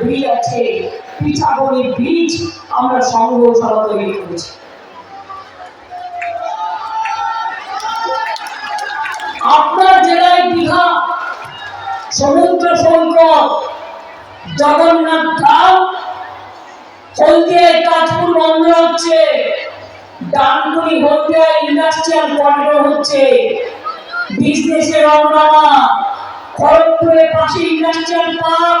বীজ আছে, পিঠাগড়ির বীজ আমরা সংগ্রহশালা তৈরি করেছি। আপনার জেলায় দীঘা, সমুদ্র সৈকত, জগন্নাথ ধাম, হলদিয়ায় কাজপুর বন্দর হচ্ছে, ডানকুনি হলদিয়া ইন্ডাস্ট্রিয়াল করিডোর হচ্ছে, বিজনেসের রমরমা, খড়গপুরের পাশে ইন্ডাস্ট্রিয়াল পার্ক,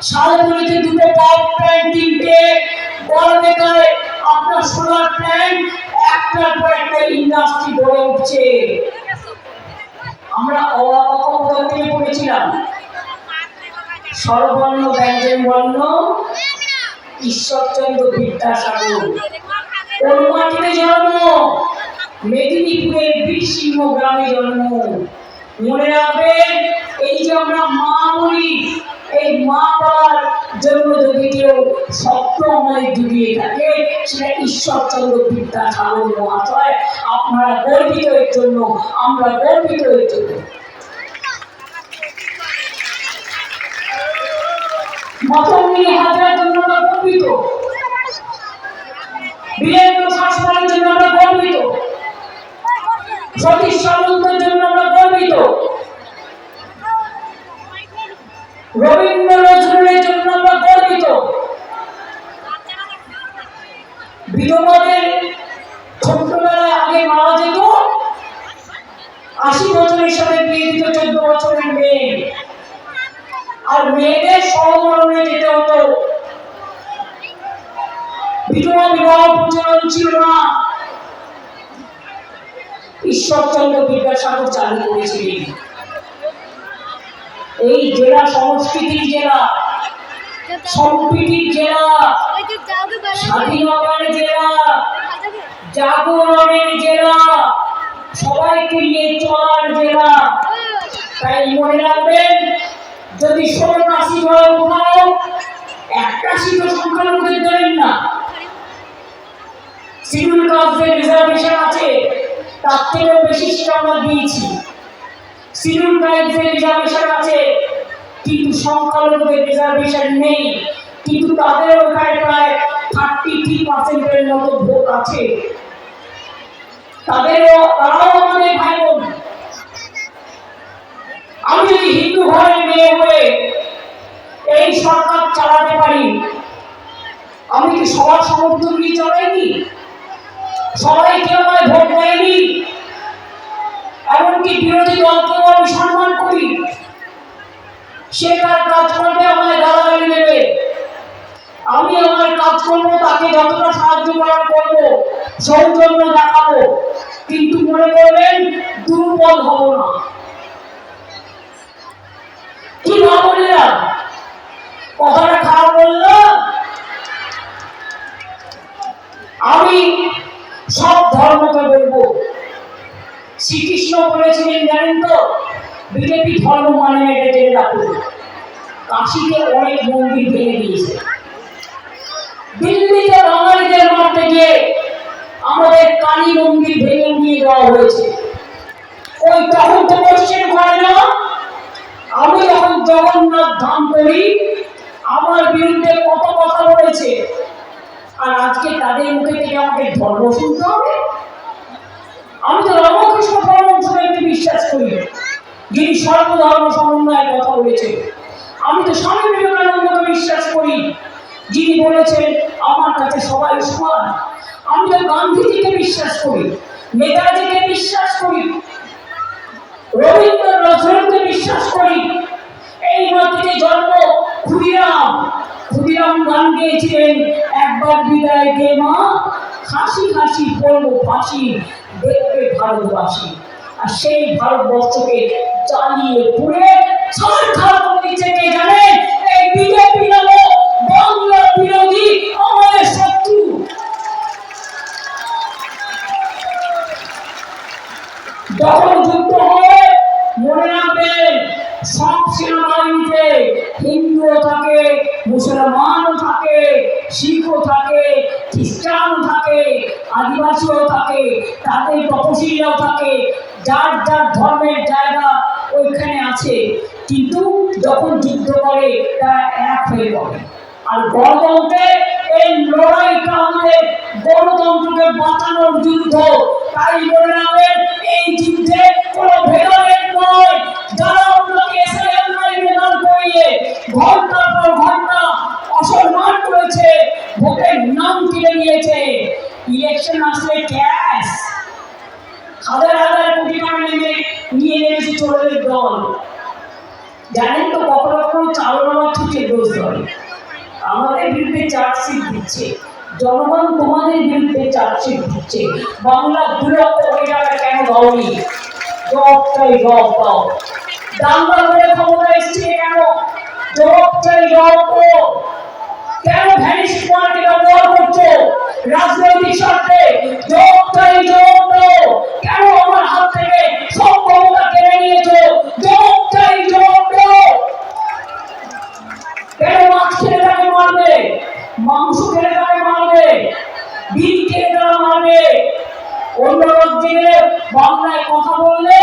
শালবনীতে দুটো পাওয়ার প্ল্যান্ট, তিনটে বড়বেতায় আপনার সোলার প্ল্যান্ট, একটার পর একটা ইন্ডাস্ট্রি গড়ে উঠছে। আমরা অবাক থেকে পড়েছিলাম, সর্বর্ণ ব্যঞ্জন বর্ণ ঈশ্বরচন্দ্র বিদ্যাসাগর, ওর মাটিতে জন্ম, মেদিনীপুরের বীরসিংহ গ্রামে জন্ম। মনে রাখবেন, এই যে আমরা মা বলি, এই মা বলার জন্য যদি কেউ শব্দ আমাদের জুড়িয়ে থাকে, সেটা ঈশ্বরচন্দ্র বিদ্যাসাগর মহাশয়। আপনারা গর্বিত এর জন্য, আমরা গর্বিত এর জন্য। মতঙ্গিনী হাজরার জন্য আমরা গর্বিত, বীরেন্দ্র শাসমলের জন্য আমরা গর্বিত, সতীশ সামন্তের জন্য আমরা গর্বিত, রবীন্দ্র নজরুলের জন্য আমরা গর্বিত। বিধবাদের ছোটবেলায় আগে মারা যেত, 80 বছরের সাথে বিয়ে দিত 14 বছরের মেয়ে, আর মেয়েদের সহমরণে যেতে হতো। বিধবা বিবাহ প্রচলন ছিল না, ঈশ্বরচন্দ্র বিদ্যাসাগর চালু করেছিলেন। এই জেলা সংস্কৃতির জেলা, সম্প্রীতির জেলা, স্বাধীনতার জেলা, জাগরণের জেলা, সবাইকে নিয়ে চলার জেলা। তাই মনে রাখবেন, যদি 87 ঘরে উঠাও, একটা সিটও সংখ্যালঘুদের দেবেন না। শিডিউল কাস্টদের রিজার্ভেশন আছে, তার থেকেও বেশি সিট আমরা দিয়েছি। শিডিউল ট্রাইবদের রিজার্ভেশন আছে, কিন্তু সংখ্যালঘুদের রিজার্ভেশন নেই, কিন্তু তাদের ওখানে প্রায় 33% মতো ভোট আছে। তারাও আমাদের ভাই বোন। আমি যদি হিন্দু ঘরের মেয়ে হয়ে এই সরকার চালাতে পারি, আমি কি সবার সমর্থন নিয়ে চালাইনি? সবাই কি আমায় ভোট দেয়নি? এমনকি বিরোধী দলকেও আমি সম্মান করি। সে তার কাজ করবে, আমায় গালাগালি দেবে, আমি আমার কাজ করবো, তাকে যতটা সাহায্য করার করবো, সৌজন্য দেখাবো, কিন্তু মনে করবেন দুর্বল হব না। কি ভাবলিরা কথাটা খারাপ বললো? আমি সব ধর্মকে বলবো। শ্রীকৃষ্ণ বলেছিলেন জানেন তো, বিজেপি ধর্ম মানে এটা জেনে রাখুন। কাশীতে অনেক মন্দির ভেঙে দিয়েছে, দিল্লিতে বাঙালিদের মারতে গিয়ে আমাদের কালী মন্দির ভেঙে নিয়ে যাওয়া হয়েছে। ওই তখন তো কোশ্চেন করে না, আমি যখন জগন্নাথ ধাম করি, আমার বিরুদ্ধে কত কথা বলেছে, আর আজকে তাদের মুখে থেকে আমাকে ধর্ম শুনতে হবে? আমি তো রামকৃষ্ণ পরমহংসকে বিশ্বাস করি, যিনি সর্বধর্ম সমন্বয়ের কথা বলেছে। আমি তো স্বামী বিবেকানন্দকে বিশ্বাস করি, যিনি বলেছেন আমার কাছে সবাই সমান। আমি তো গান্ধীজিকে বিশ্বাস করি, নেতাজিকে বিশ্বাস করি, রবীন্দ্র নজরুলকে বিশ্বাস করি। এই মাটিতে জন্ম ক্ষুদিরাম। ক্ষুদিরাম গান গেয়েছিলেন, একবার বিদায় দে মা, হাসি হাসি পড়ব ফাঁসি, দেখবে ভারতবাসী। আর সেই ভারতবর্ষকে জ্বালিয়ে পুড়ে ছাড়খাড় করে দিচ্ছে কে জানেন? এই বিজেপি নামক বাংলা বিরোধী আমাদের শত্রু। যখন যুদ্ধ হয়, মনে রাখবেন, সব সেনাবাহিনীতে হিন্দুও থাকে, মুসলমানও থাকে, শিখও থাকে, খ্রিস্টানও থাকে, আদিবাসীও থাকে, তাদের তপশিলীরাও থাকে, যার যার ধর্মের জায়গা ওইখানে আছে। কিন্তু যখন যুদ্ধ করে তারা এক হয়ে পড়ে। আর গণতন্ত্রে এই লড়াইটা আমাদের গণতন্ত্রকে বাঁচানোর যুদ্ধ। তাই বলে রাখবেন, এই যুদ্ধে কোনো ভেদাভেদ নয়। যারা আপনাকে এসআইআর লাইনে দাঁড় করিয়ে ঘন্টার পর ঘন্টা অসম্মান করেছে, ভোটের নাম কেড়ে নিয়েছে, ইলেকশন আসলে ক্যাশ হাজার হাজার কোটি টাকা নিয়ে নেমেছে চোরের দল। জানেন তো, কখনো কখনো চালনা থেকে দোষ হয়, আমাদের বিরুদ্ধে চার্জশিট দিচ্ছে, জনগণ তোমাদের বিরুদ্ধে চার্জশিট দিচ্ছে। বাংলা 2 লক্ষ কোটি টাকা কেন দাওনি? জবাব চাই, জবাব দাও। দাঙ্গা করে ক্ষমতা এসছে কেন? জবাব চাই, জবাব দাও। কেন ভ্যানিশ কুমারকে ব্যবহার করছো রাজনৈতিক স্বার্থে? জবাব চাই, জবাব দাও। কেন আমার হাত থেকে সব ক্ষমতা কেড়ে নিয়েছো? জবাব চাই, জবাব দাও। কেন মাছ খেলে তাকে মারবে, মাংস খেলে তাকে মারবে, ডিম খেলে তারা মারবে? অন্য রাজ্যে বাংলায় কথা বললে